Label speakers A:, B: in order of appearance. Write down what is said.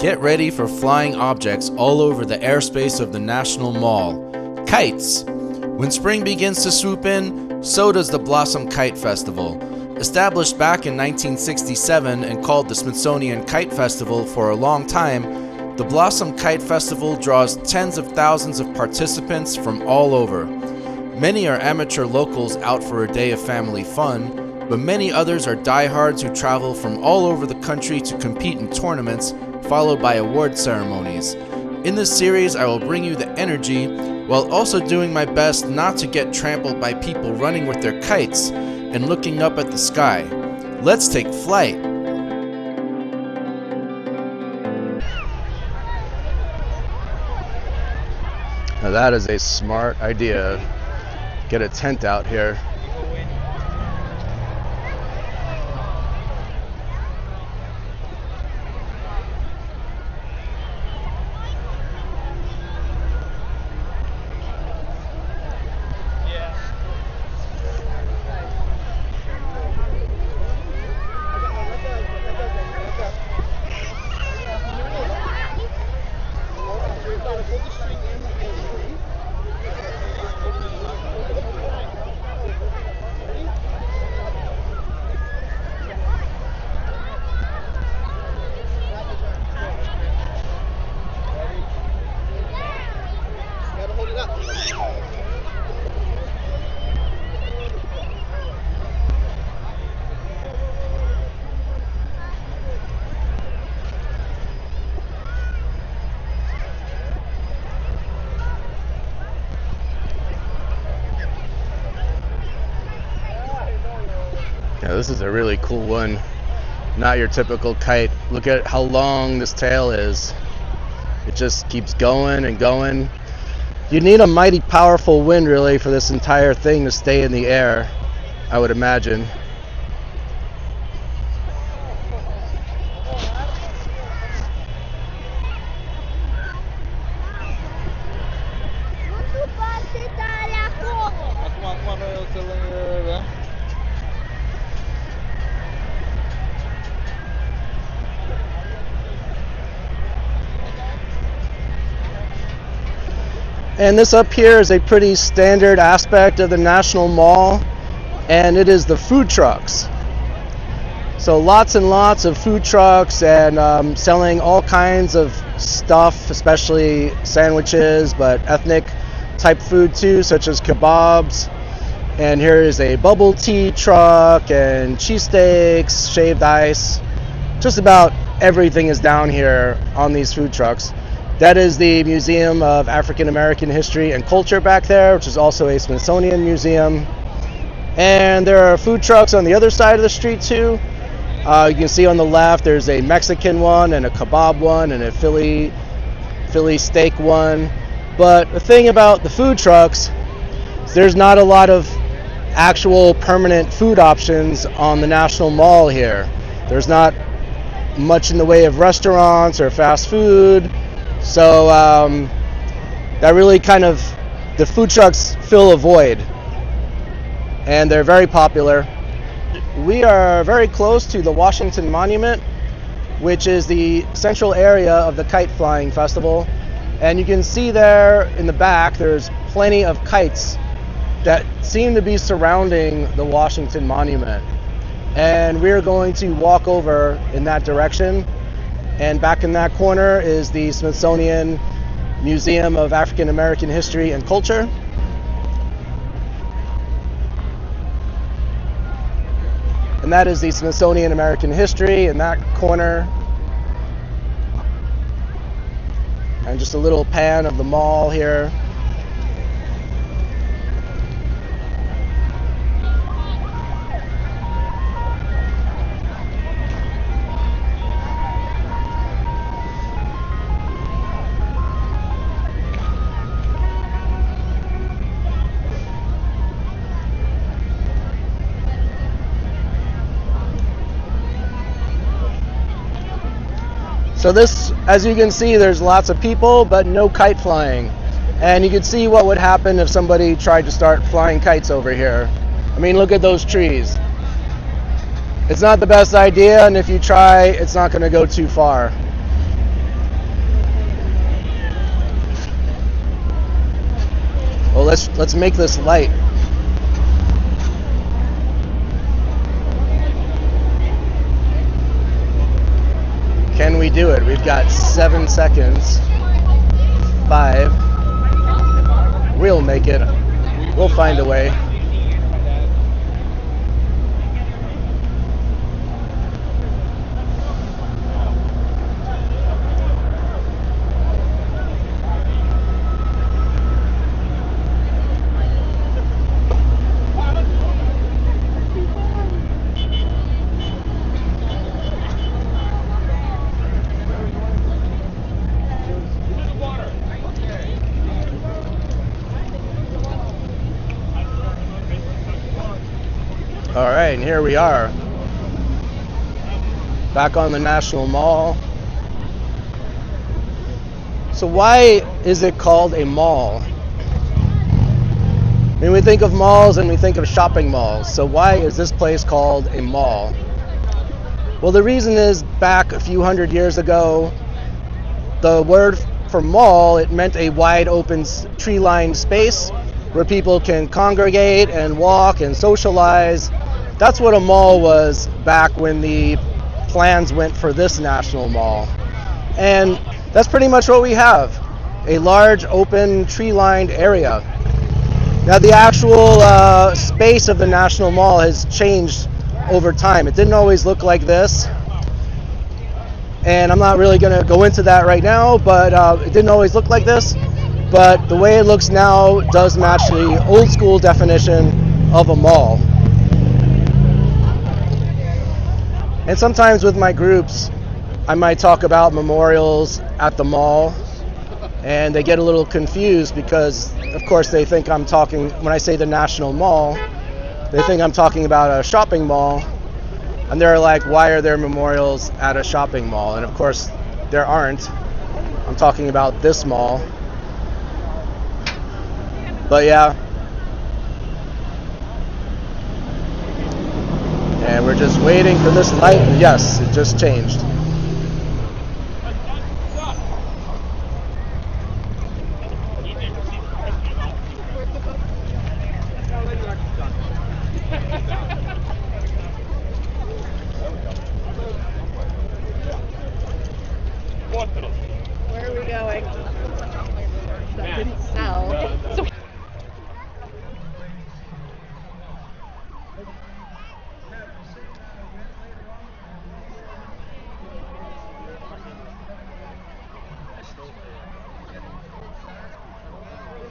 A: Get ready for flying objects all over the airspace of the National Mall. Kites! When spring begins to swoop in, so does the Blossom Kite Festival. Established back in 1967 and called the Smithsonian Kite Festival for a long time, the Blossom Kite Festival draws tens of thousands of participants from all over. Many are amateur locals out for a day of family fun, but many others are diehards who travel from all over the country to compete in tournaments, followed by award ceremonies. In this series, I will bring you the energy while also doing my best not to get trampled by people running with their kites and looking up at the sky. Let's take flight.
B: Now that is a smart idea. Get a tent out here. Yeah, this is a really cool one. Not your typical kite. Look at how long this tail is. It just keeps going and going. You need a mighty powerful wind really for this entire thing to stay in the air, I would imagine. And this up here is a pretty standard aspect of the National Mall, and it is the food trucks. So lots and lots of food trucks and selling all kinds of stuff, especially sandwiches, but ethnic type food too, such as kebabs. And here is a bubble tea truck and cheesesteaks, shaved ice. Just about everything is down here on these food trucks. That is the Museum of African American History and Culture back there, which is also a Smithsonian museum. And there are food trucks on the other side of the street too. You can see on the left there's a Mexican one and a kebab one and a Philly steak one. But the thing about the food trucks is there's not a lot of actual permanent food options on the National Mall here. There's not much in the way of restaurants or fast food. So that really the food trucks fill a void, and they're very popular. We are very close to the Washington Monument, which is the central area of the Kite Flying Festival, and you can see there in the back there's plenty of kites that seem to be surrounding the Washington Monument, and we're going to walk over in that direction. And back in that corner is the Smithsonian Museum of African American History and Culture. And that is the Smithsonian American History in that corner. And just a little pan of the mall here. So this, as you can see, there's lots of people, but no kite flying. And you can see what would happen if somebody tried to start flying kites over here. I mean, look at those trees. It's not the best idea, and if you try, it's not going to go too far. let's make this light. Can we do it? We've got 7 seconds. 5. We'll make it. We'll find a way. All right, and here we are, back on the National Mall. So why is it called a mall? I mean, we think of malls and we think of shopping malls. So why is this place called a mall? Well, the reason is back a few hundred years ago, the word for mall, it meant a wide open tree-lined space where people can congregate and walk and socialize. That's what a mall was back when the plans went for this National Mall. And that's pretty much what we have, a large open tree-lined area. Now the actual space of the National Mall has changed over time. It didn't always look like this. And I'm not really going to go into that right now, but it didn't always look like this. But the way it looks now does match the old school definition of a mall. And sometimes with my groups, I might talk about memorials at the mall, and they get a little confused because, of course, they think I'm talking, when I say the National Mall, they think I'm talking about a shopping mall, and they're like, why are there memorials at a shopping mall? And of course, there aren't. I'm talking about this mall. But yeah. And we're just waiting for this light. Yes, it just changed.
C: Where are we going? I couldn't tell.